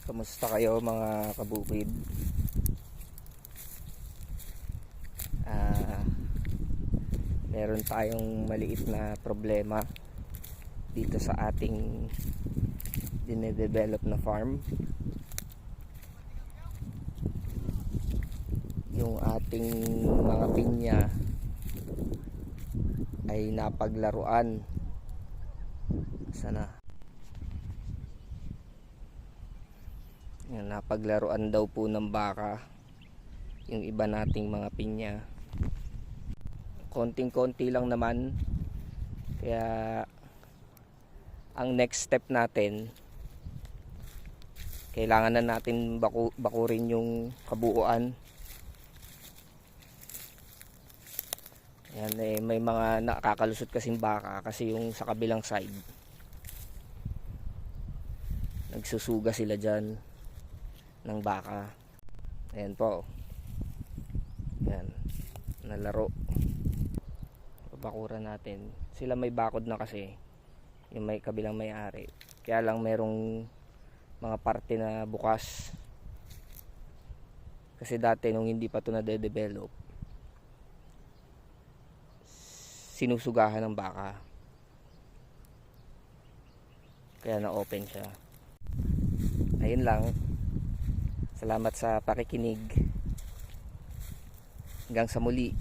Kamusta kayo mga kabukid? Ah, meron tayong maliit na problema dito sa ating dinedevelop na farm. Yung ating mga pinya ay napaglaruan. Sana yan, napaglaruan daw po ng baka yung iba nating mga pinya. Konting-konti lang naman, kaya ang next step natin, kailangan na natin bakurin yung kabuuan. Yan, may mga nakakalusot kasing baka kasi yung sa kabilang side nagsusuga sila dyan ng baka. Ayan po, yan, nalaro. Bakuran natin sila, may bakod na kasi yung may kabilang may-ari, kaya lang merong mga parte na bukas kasi dati nung hindi pa ito na-develop, sinusugahan ng baka, kaya na-open siya. Ayun lang, salamat sa pakikinig, hanggang sa muli.